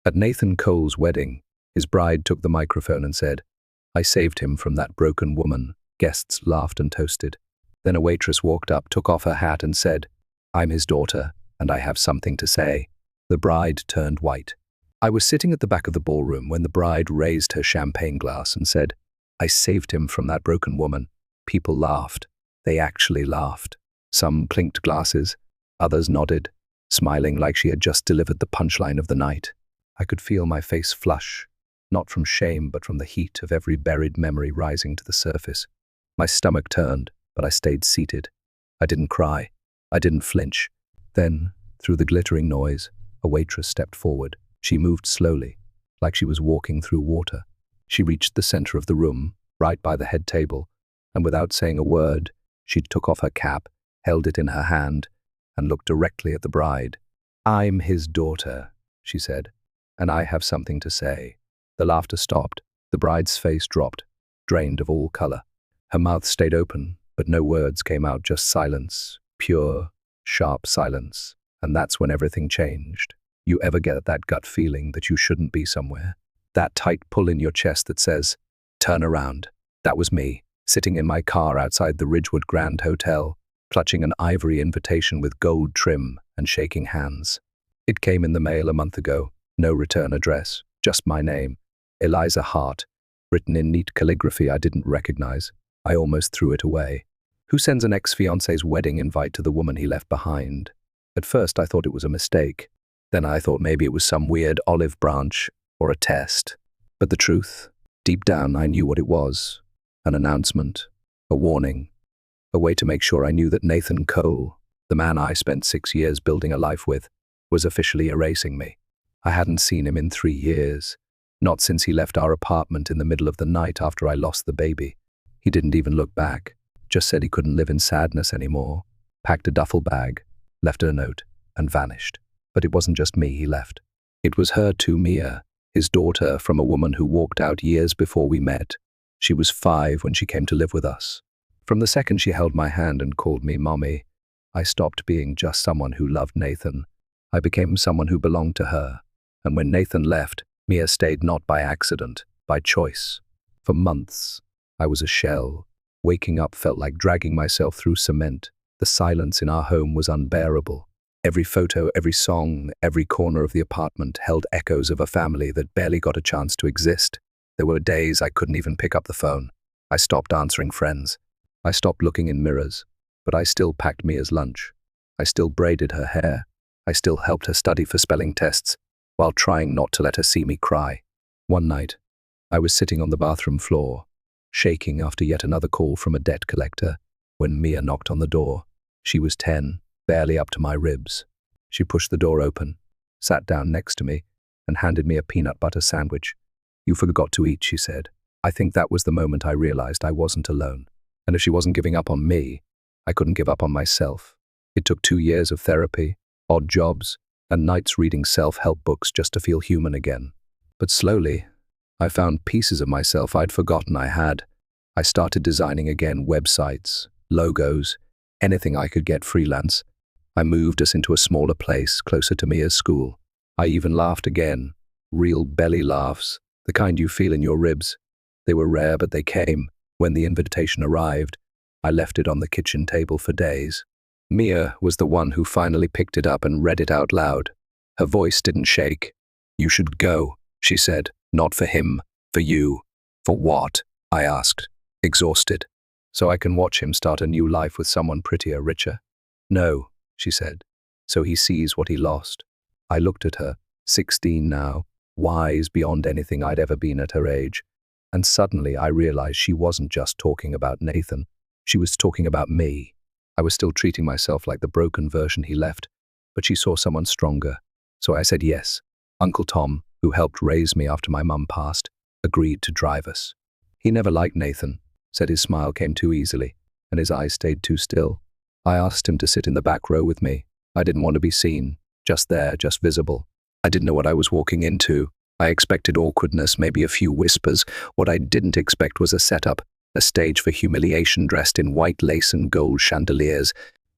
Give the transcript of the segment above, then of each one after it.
At Nathan Cole's wedding, his bride took the microphone and said, "I saved him from that broken woman." Guests laughed and toasted. Then a waitress walked up, took off her hat and said, "I'm his daughter, and I have something to say." The bride turned white. I was sitting at the back of the ballroom when the bride raised her champagne glass and said, "I saved him from that broken woman." People laughed. They actually laughed. Some clinked glasses, others nodded, smiling like she had just delivered the punchline of the night. I could feel my face flush, not from shame but from the heat of every buried memory rising to the surface. My stomach turned, but I stayed seated. I didn't cry. I didn't flinch. Then, through the glittering noise, a waitress stepped forward. She moved slowly, like she was walking through water. She reached the center of the room, right by the head table, and without saying a word, she took off her cap, held it in her hand, and looked directly at the bride. "I'm his daughter," she said, "and I have something to say." The laughter stopped. The bride's face dropped, drained of all color. Her mouth stayed open, but no words came out, just silence, pure, sharp silence. And that's when everything changed. You ever get that gut feeling that you shouldn't be somewhere? That tight pull in your chest that says, "Turn around." That was me, sitting in my car outside the Ridgewood Grand Hotel, clutching an ivory invitation with gold trim and shaking hands. It came in the mail a month ago. No return address, just my name, Eliza Hart, written in neat calligraphy I didn't recognize. I almost threw it away. Who sends an ex-fiance's wedding invite to the woman he left behind? At first I thought it was a mistake. Then I thought maybe it was some weird olive branch or a test. But the truth, deep down I knew what it was. An announcement, a warning, a way to make sure I knew that Nathan Cole, the man I spent 6 years building a life with, was officially erasing me. I hadn't seen him in 3 years, not since he left our apartment in the middle of the night after I lost the baby. He didn't even look back, just said he couldn't live in sadness anymore, packed a duffel bag, left a note, and vanished. But it wasn't just me he left. It was her too, Mia, his daughter from a woman who walked out years before we met. She was 5 when she came to live with us. From the second she held my hand and called me Mommy, I stopped being just someone who loved Nathan. I became someone who belonged to her. And when Nathan left, Mia stayed not by accident, by choice. For months, I was a shell. Waking up felt like dragging myself through cement. The silence in our home was unbearable. Every photo, every song, every corner of the apartment held echoes of a family that barely got a chance to exist. There were days I couldn't even pick up the phone. I stopped answering friends. I stopped looking in mirrors. But I still packed Mia's lunch. I still braided her hair. I still helped her study for spelling tests, while trying not to let her see me cry. One night, I was sitting on the bathroom floor, shaking after yet another call from a debt collector, when Mia knocked on the door. She was 10, barely up to my ribs. She pushed the door open, sat down next to me, and handed me a peanut butter sandwich. "You forgot to eat," she said. I think that was the moment I realized I wasn't alone. And if she wasn't giving up on me, I couldn't give up on myself. It took 2 years of therapy, odd jobs, and nights reading self-help books just to feel human again. But slowly, I found pieces of myself I'd forgotten I had. I started designing again, websites, logos, anything I could get freelance. I moved us into a smaller place, closer to Mia's school. I even laughed again, real belly laughs, the kind you feel in your ribs. They were rare, but they came. When the invitation arrived, I left it on the kitchen table for days. Mia was the one who finally picked it up and read it out loud. Her voice didn't shake. "You should go," she said. "Not for him, for you." "For what?" I asked, exhausted. "So I can watch him start a new life with someone prettier, richer." "No," she said. "So he sees what he lost." I looked at her, 16 now, wise beyond anything I'd ever been at her age. And suddenly I realized she wasn't just talking about Nathan. She was talking about me. I was still treating myself like the broken version he left, but she saw someone stronger. So I said yes. Uncle Tom, who helped raise me after my mum passed, agreed to drive us. He never liked Nathan, said his smile came too easily, and his eyes stayed too still. I asked him to sit in the back row with me. I didn't want to be seen, just there, just visible. I didn't know what I was walking into. I expected awkwardness, maybe a few whispers. What I didn't expect was a setup, a stage for humiliation dressed in white lace and gold chandeliers.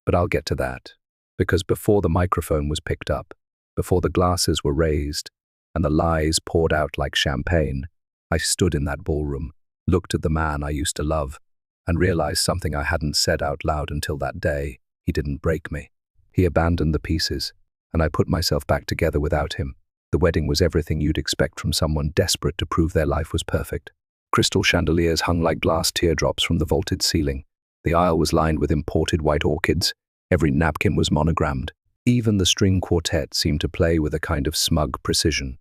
But I'll get to that. Because before the microphone was picked up, before the glasses were raised, and the lies poured out like champagne. I stood in that ballroom, looked at the man I used to love, and realized something I hadn't said out loud until that day. He didn't break me. He abandoned the pieces, and I put myself back together without him. The wedding was everything you'd expect from someone desperate to prove their life was perfect. Crystal chandeliers hung like glass teardrops from the vaulted ceiling. The aisle was lined with imported white orchids. Every napkin was monogrammed. Even the string quartet seemed to play with a kind of smug precision.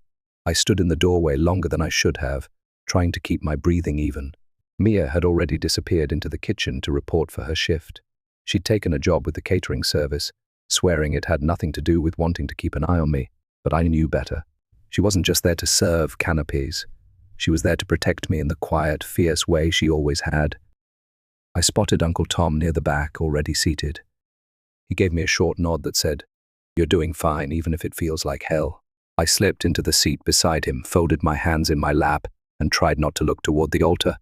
I stood in the doorway longer than I should have, trying to keep my breathing even. Mia had already disappeared into the kitchen to report for her shift. She'd taken a job with the catering service, swearing it had nothing to do with wanting to keep an eye on me, but I knew better. She wasn't just there to serve canapes. She was there to protect me in the quiet, fierce way she always had. I spotted Uncle Tom near the back, already seated. He gave me a short nod that said, "You're doing fine, even if it feels like hell." I slipped into the seat beside him, folded my hands in my lap, and tried not to look toward the altar.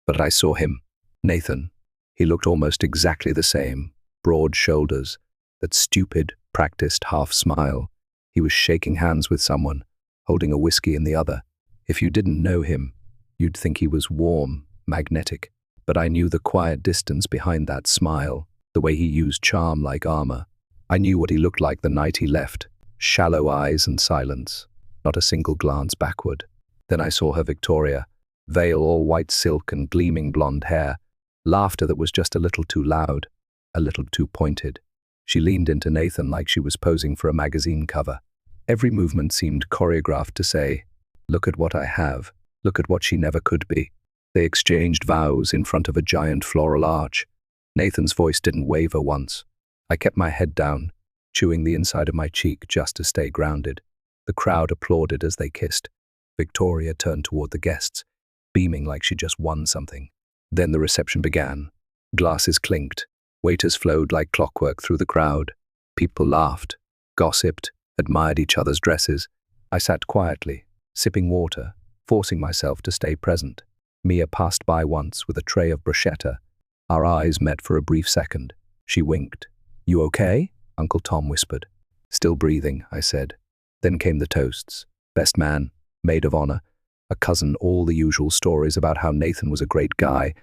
But I saw him, Nathan. He looked almost exactly the same, broad shoulders, that stupid, practiced half smile. He was shaking hands with someone, holding a whiskey in the other. If you didn't know him, you'd think he was warm, magnetic. But I knew the quiet distance behind that smile, the way he used charm like armor. I knew what he looked like the night he left, shallow eyes and silence, not a single glance backward. Then I saw her Victoria, veil all white silk and gleaming blonde hair, laughter that was just a little too loud, a little too pointed. She leaned into Nathan like she was posing for a magazine cover. Every movement seemed choreographed to say, "Look at what I have, look at what she never could be." They exchanged vows in front of a giant floral arch. Nathan's voice didn't waver once. I kept my head down, chewing the inside of my cheek just to stay grounded. The crowd applauded as they kissed. Victoria turned toward the guests, beaming like she just won something. Then the reception began. Glasses clinked. Waiters flowed like clockwork through the crowd. People laughed, gossiped, admired each other's dresses. I sat quietly, sipping water, forcing myself to stay present. Mia passed by once with a tray of bruschetta. Our eyes met for a brief second. She winked. "You okay?" Uncle Tom whispered. "Still breathing," I said. Then came the toasts. Best man, maid of honor, a cousin, all the usual stories about how Nathan was a great guy,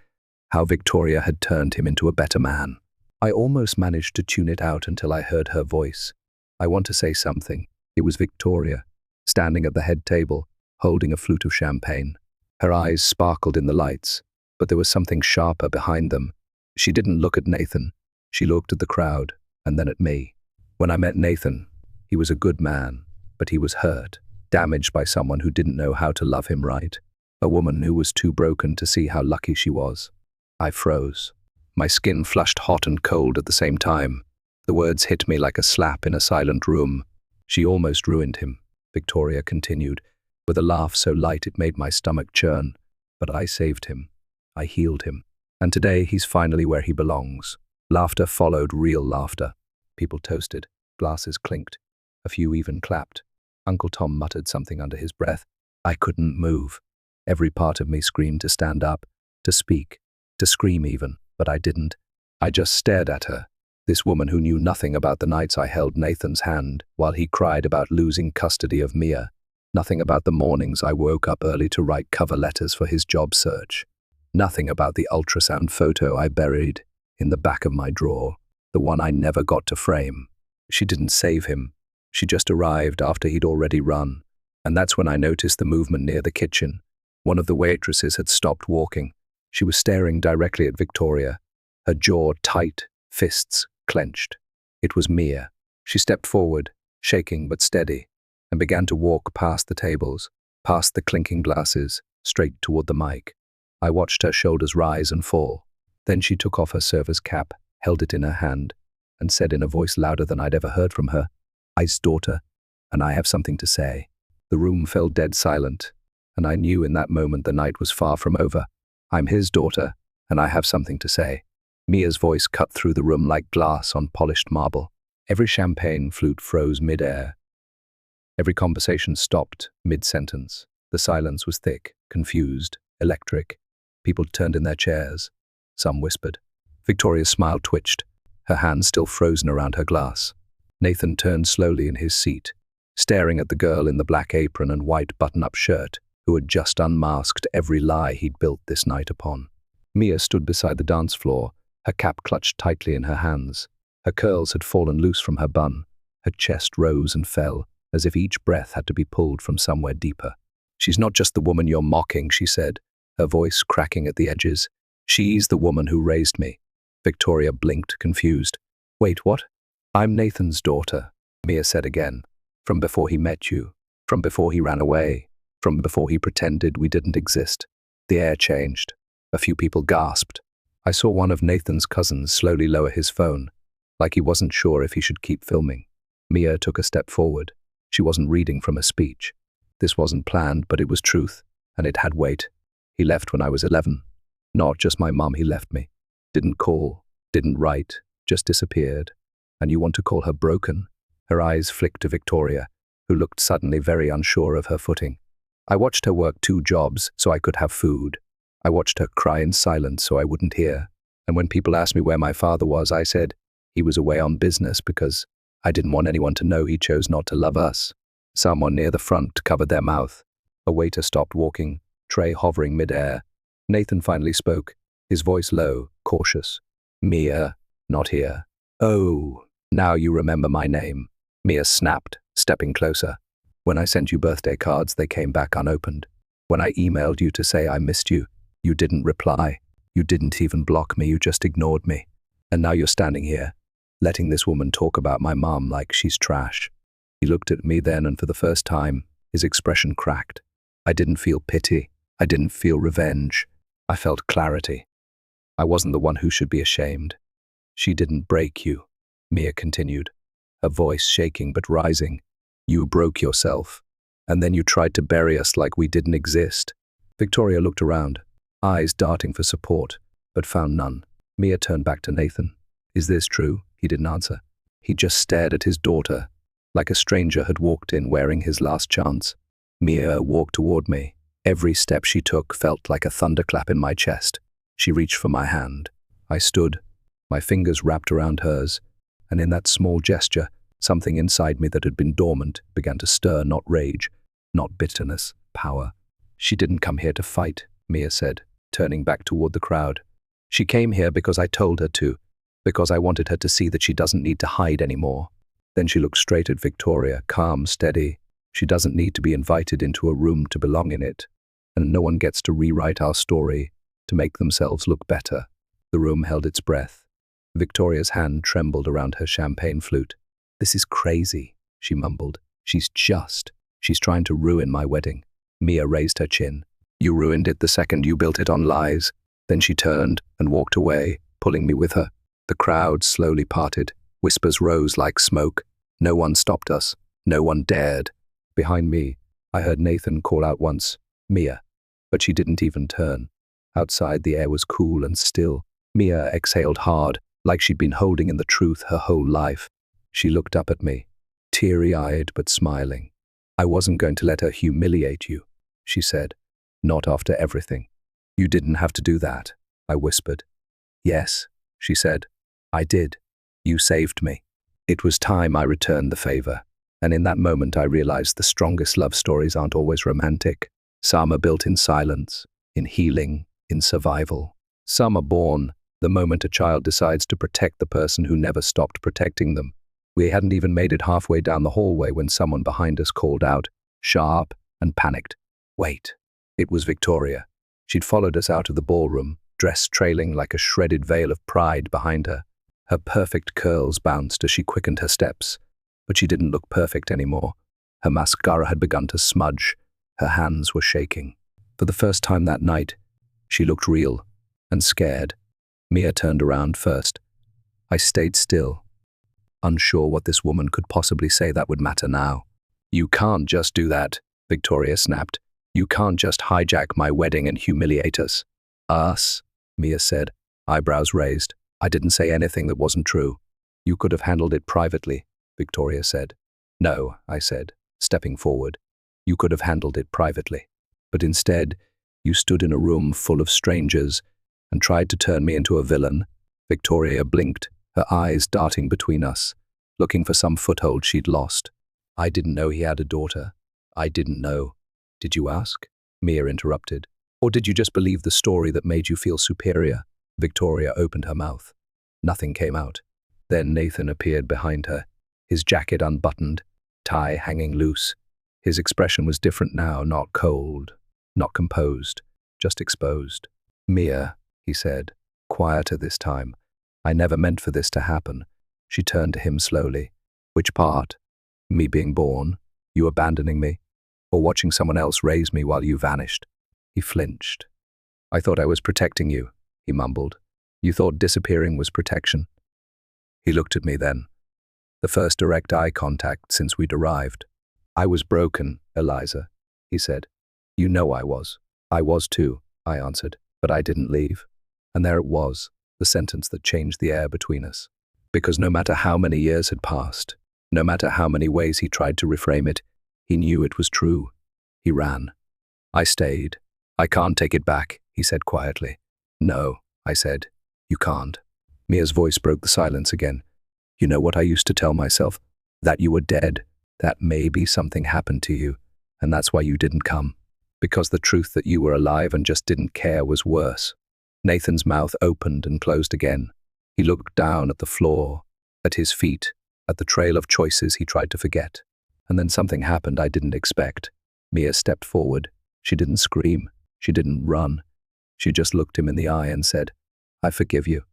how Victoria had turned him into a better man. I almost managed to tune it out until I heard her voice. I want to say something. It was Victoria, standing at the head table, holding a flute of champagne. Her eyes sparkled in the lights, but there was something sharper behind them. She didn't look at Nathan. She looked at the crowd, and then at me. When I met Nathan, he was a good man, but he was hurt, damaged by someone who didn't know how to love him right. A woman who was too broken to see how lucky she was. I froze. My skin flushed hot and cold at the same time. The words hit me like a slap in a silent room. "She almost ruined him," Victoria continued, with a laugh so light it made my stomach churn. "But I saved him. I healed him. And today he's finally where he belongs." Laughter followed real laughter. People toasted. Glasses clinked. A few even clapped. Uncle Tom muttered something under his breath. I couldn't move. Every part of me screamed to stand up, to speak, to scream even, but I didn't. I just stared at her. This woman who knew nothing about the nights I held Nathan's hand while he cried about losing custody of Mia. Nothing about the mornings I woke up early to write cover letters for his job search. Nothing about the ultrasound photo I buried in the back of my drawer, the one I never got to frame. She didn't save him. She just arrived after he'd already run. And that's when I noticed the movement near the kitchen. One of the waitresses had stopped walking. She was staring directly at Victoria, her jaw tight, fists clenched. It was Mia. She stepped forward, shaking but steady, and began to walk past the tables, past the clinking glasses, straight toward the mic. I watched her shoulders rise and fall. Then she took off her server's cap, held it in her hand, and said in a voice louder than I'd ever heard from her, "I's daughter, and I have something to say." The room fell dead silent, and I knew in that moment the night was far from over. I'm his daughter, and I have something to say. Mia's voice cut through the room like glass on polished marble. Every champagne flute froze mid-air. Every conversation stopped mid-sentence. The silence was thick, confused, electric. People turned in their chairs. Some whispered. Victoria's smile twitched, her hand still frozen around her glass. Nathan turned slowly in his seat, staring at the girl in the black apron and white button-up shirt, who had just unmasked every lie he'd built this night upon. Mia stood beside the dance floor, her cap clutched tightly in her hands. Her curls had fallen loose from her bun. Her chest rose and fell, as if each breath had to be pulled from somewhere deeper. "She's not just the woman you're mocking," she said, her voice cracking at the edges. "She's the woman who raised me." Victoria blinked, confused. "Wait, what?" "I'm Nathan's daughter," Mia said again. "From before he met you. From before he ran away. From before he pretended we didn't exist." The air changed. A few people gasped. I saw one of Nathan's cousins slowly lower his phone, like he wasn't sure if he should keep filming. Mia took a step forward. She wasn't reading from a speech. This wasn't planned, but it was truth, and it had weight. "He left when I was 11. Not just my mum, he left me. Didn't call, didn't write, just disappeared. And you want to call her broken?" Her eyes flicked to Victoria, who looked suddenly very unsure of her footing. "I watched her work 2 jobs so I could have food. I watched her cry in silence so I wouldn't hear. And when people asked me where my father was, I said he was away on business because I didn't want anyone to know he chose not to love us." Someone near the front covered their mouth. A waiter stopped walking, tray hovering mid-air. Nathan finally spoke, his voice low, cautious. "Mia, not here." "Oh, now you remember my name," Mia snapped, stepping closer. "When I sent you birthday cards, they came back unopened. When I emailed you to say I missed you, you didn't reply. You didn't even block me, you just ignored me. And now you're standing here, letting this woman talk about my mom like she's trash." He looked at me then, and for the first time, his expression cracked. I didn't feel pity. I didn't feel revenge. I felt clarity. I wasn't the one who should be ashamed. "She didn't break you," Mia continued, her voice shaking but rising. "You broke yourself. And then you tried to bury us like we didn't exist." Victoria looked around, eyes darting for support, but found none. Mia turned back to Nathan. "Is this true?" He didn't answer. He just stared at his daughter, like a stranger had walked in wearing his last chance. Mia walked toward me. Every step she took felt like a thunderclap in my chest. She reached for my hand. I stood, my fingers wrapped around hers, and in that small gesture, something inside me that had been dormant began to stir, not rage, not bitterness, power. "She didn't come here to fight," Mia said, turning back toward the crowd. "She came here because I told her to, because I wanted her to see that she doesn't need to hide anymore." Then she looked straight at Victoria, calm, steady. "She doesn't need to be invited into a room to belong in it, and no one gets to rewrite our story to make themselves look better." The room held its breath. Victoria's hand trembled around her champagne flute. "This is crazy," she mumbled. She's trying to ruin my wedding." Mia raised her chin. "You ruined it the second you built it on lies." Then she turned and walked away, pulling me with her. The crowd slowly parted. Whispers rose like smoke. No one stopped us. No one dared. Behind me, I heard Nathan call out once, "Mia," but she didn't even turn. Outside, the air was cool and still. Mia exhaled hard, like she'd been holding in the truth her whole life. She looked up at me, teary-eyed but smiling. "I wasn't going to let her humiliate you," she said. "Not after everything." "You didn't have to do that," I whispered. "Yes," she said. "I did. You saved me." It was time I returned the favor. And in that moment I realized the strongest love stories aren't always romantic. Some are built in silence, in healing, in survival. Some are born the moment a child decides to protect the person who never stopped protecting them. We hadn't even made it halfway down the hallway when someone behind us called out, sharp and panicked, "Wait." It was Victoria. She'd followed us out of the ballroom, dress trailing like a shredded veil of pride behind her. Her perfect curls bounced as she quickened her steps, but she didn't look perfect anymore. Her mascara had begun to smudge. Her hands were shaking. For the first time that night, she looked real and scared. Mia turned around first. I stayed still, unsure what this woman could possibly say that would matter now. "You can't just do that," Victoria snapped. "You can't just hijack my wedding and humiliate us." "Us?" Mia said, eyebrows raised. "I didn't say anything that wasn't true." "You could have handled it privately," Victoria said. "No," I said, stepping forward. "You could have handled it privately. But instead, you stood in a room full of strangers and tried to turn me into a villain." Victoria blinked, her eyes darting between us, looking for some foothold she'd lost. I didn't know he had a daughter. I didn't know. Did you ask? Mia interrupted. Or did you just believe the story that made you feel superior? Victoria opened her mouth. Nothing came out. Then Nathan appeared behind her, his jacket unbuttoned, tie hanging loose. His expression was different now, not cold, not composed, just exposed. Mia, he said, quieter this time. I never meant for this to happen. She turned to him slowly. Which part? Me being born? You abandoning me? Or watching someone else raise me while you vanished? He flinched. I thought I was protecting you, he mumbled. You thought disappearing was protection. He looked at me then. The first direct eye contact since we'd arrived. I was broken, Eliza, he said. You know I was. I was too, I answered, but I didn't leave. And there it was, the sentence that changed the air between us. Because no matter how many years had passed, no matter how many ways he tried to reframe it, he knew it was true. He ran. I stayed. I can't take it back, he said quietly. No, I said. You can't. Mia's voice broke the silence again. You know what I used to tell myself? That you were dead, that maybe something happened to you, and that's why you didn't come. Because the truth that you were alive and just didn't care was worse. Nathan's mouth opened and closed again. He looked down at the floor, at his feet, at the trail of choices he tried to forget. And then something happened I didn't expect. Mia stepped forward. She didn't scream. She didn't run. She just looked him in the eye and said, I forgive you.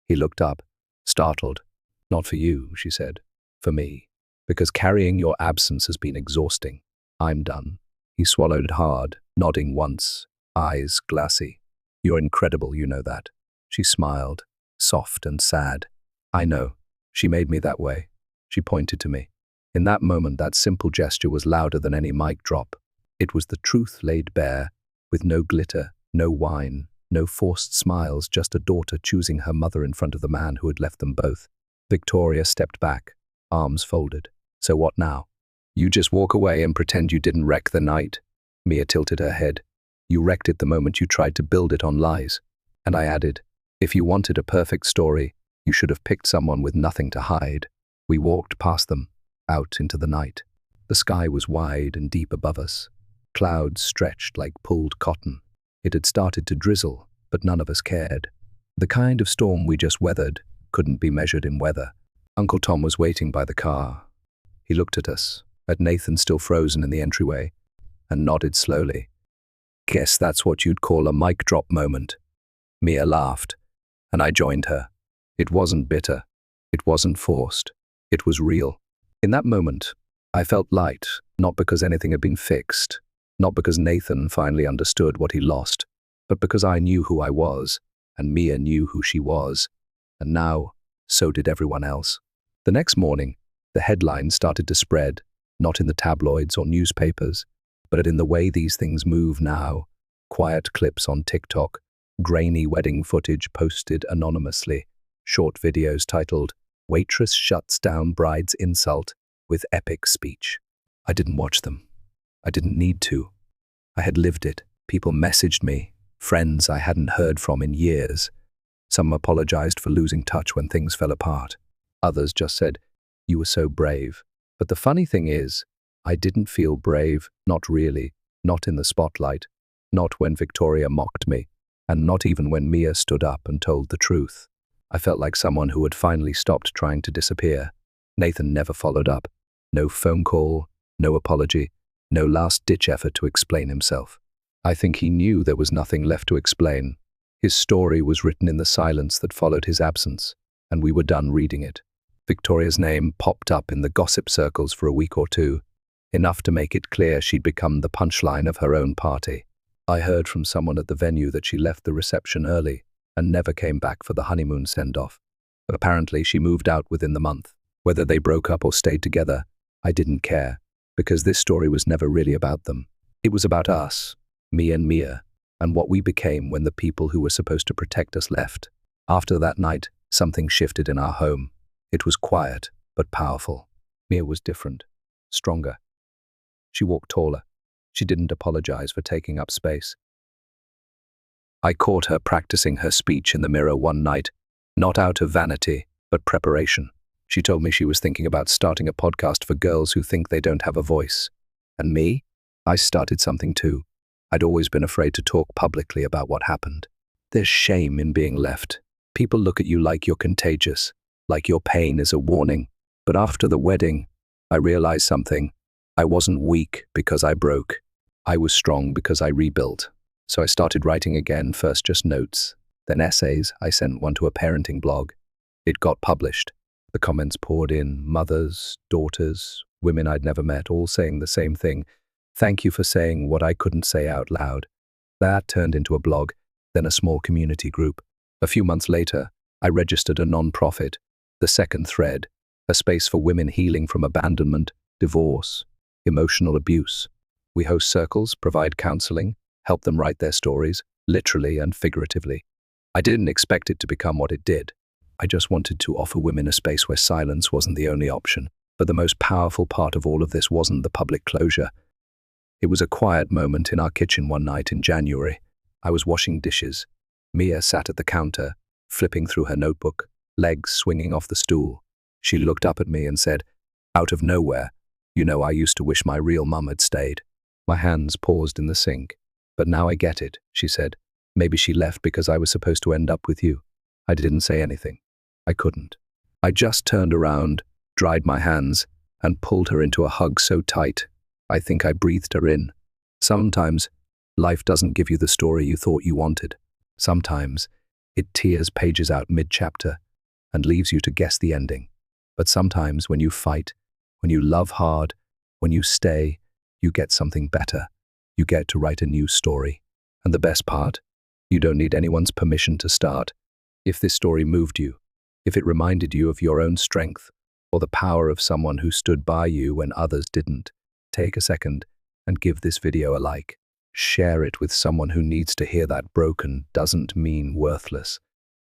He looked up, startled. Not for you, she said. For me. Because carrying your absence has been exhausting. I'm done. He swallowed hard, nodding once, eyes glassy. You're incredible, you know that. She smiled, soft and sad. I know. She made me that way. She pointed to me. In that moment, that simple gesture was louder than any mic drop. It was the truth laid bare, with no glitter, no wine, no forced smiles, just a daughter choosing her mother in front of the man who had left them both. Victoria stepped back, arms folded. So what now? You just walk away and pretend you didn't wreck the night? Mia tilted her head. You wrecked it the moment you tried to build it on lies. And I added, if you wanted a perfect story, you should have picked someone with nothing to hide. We walked past them, out into the night. The sky was wide and deep above us. Clouds stretched like pulled cotton. It had started to drizzle, but none of us cared. The kind of storm we just weathered couldn't be measured in weather. Uncle Tom was waiting by the car. He looked at us, at Nathan still frozen in the entryway, and nodded slowly. Guess that's what you'd call a mic drop moment. Mia laughed, and I joined her. It wasn't bitter. It wasn't forced. It was real. In that moment, I felt light, not because anything had been fixed, not because Nathan finally understood what he lost, but because I knew who I was, and Mia knew who she was, and now, so did everyone else. The next morning, the headlines started to spread, not in the tabloids or newspapers, but in the way these things move now. Quiet clips on TikTok, grainy wedding footage posted anonymously, short videos titled, Waitress Shuts Down Bride's Insult with Epic Speech. I didn't watch them. I didn't need to. I had lived it. People messaged me, friends I hadn't heard from in years. Some apologized for losing touch when things fell apart. Others just said, you were so brave. But the funny thing is, I didn't feel brave, not really, not in the spotlight, not when Victoria mocked me, and not even when Mia stood up and told the truth. I felt like someone who had finally stopped trying to disappear. Nathan never followed up. No phone call, no apology, no last-ditch effort to explain himself. I think he knew there was nothing left to explain. His story was written in the silence that followed his absence, and we were done reading it. Victoria's name popped up in the gossip circles for a week or two, enough to make it clear she'd become the punchline of her own party. I heard from someone at the venue that she left the reception early and never came back for the honeymoon send-off. Apparently, she moved out within the month. Whether they broke up or stayed together, I didn't care, because this story was never really about them. It was about us, me and Mia, and what we became when the people who were supposed to protect us left. After that night, something shifted in our home. It was quiet, but powerful. Mia was different, stronger. She walked taller. She didn't apologize for taking up space. I caught her practicing her speech in the mirror one night, not out of vanity, but preparation. She told me she was thinking about starting a podcast for girls who think they don't have a voice. And me? I started something too. I'd always been afraid to talk publicly about what happened. There's shame in being left. People look at you like you're contagious, like your pain is a warning. But after the wedding, I realized something. I wasn't weak because I broke. I was strong because I rebuilt. So I started writing again, first just notes, then essays. I sent one to a parenting blog. It got published. The comments poured in, mothers, daughters, women I'd never met, all saying the same thing. Thank you for saying what I couldn't say out loud. That turned into a blog, then a small community group. A few months later, I registered a non-profit, The Second Thread, a space for women healing from abandonment, divorce, emotional abuse. We host circles, provide counseling, help them write their stories, literally and figuratively. I didn't expect it to become what it did. I just wanted to offer women a space where silence wasn't the only option. But the most powerful part of all of this wasn't the public closure. It was a quiet moment in our kitchen one night in January. I was washing dishes. Mia sat at the counter, flipping through her notebook, legs swinging off the stool. She looked up at me and said, out of nowhere, "You know, I used to wish my real mum had stayed." My hands paused in the sink. "But now I get it," she said. "Maybe she left because I was supposed to end up with you." I didn't say anything. I couldn't. I just turned around, dried my hands, and pulled her into a hug so tight, I think I breathed her in. Sometimes, life doesn't give you the story you thought you wanted. Sometimes, it tears pages out mid-chapter and leaves you to guess the ending. But sometimes, when you fight, when you love hard, when you stay, you get something better. You get to write a new story. And the best part, you don't need anyone's permission to start. If this story moved you, if it reminded you of your own strength, or the power of someone who stood by you when others didn't, take a second and give this video a like. Share it with someone who needs to hear that broken doesn't mean worthless,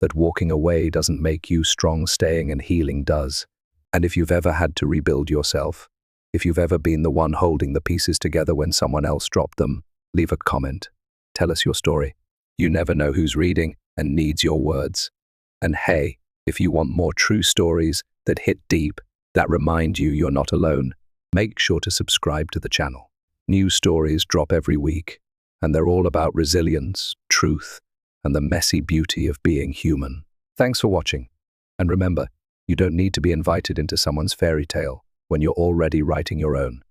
that walking away doesn't make you strong, staying and healing does. And if you've ever had to rebuild yourself, if you've ever been the one holding the pieces together when someone else dropped them, leave a comment. Tell us your story. You never know who's reading and needs your words. And hey, if you want more true stories that hit deep, that remind you you're not alone, make sure to subscribe to the channel. New stories drop every week, and they're all about resilience, truth, and the messy beauty of being human. Thanks for watching. And remember, you don't need to be invited into someone's fairy tale when you're already writing your own.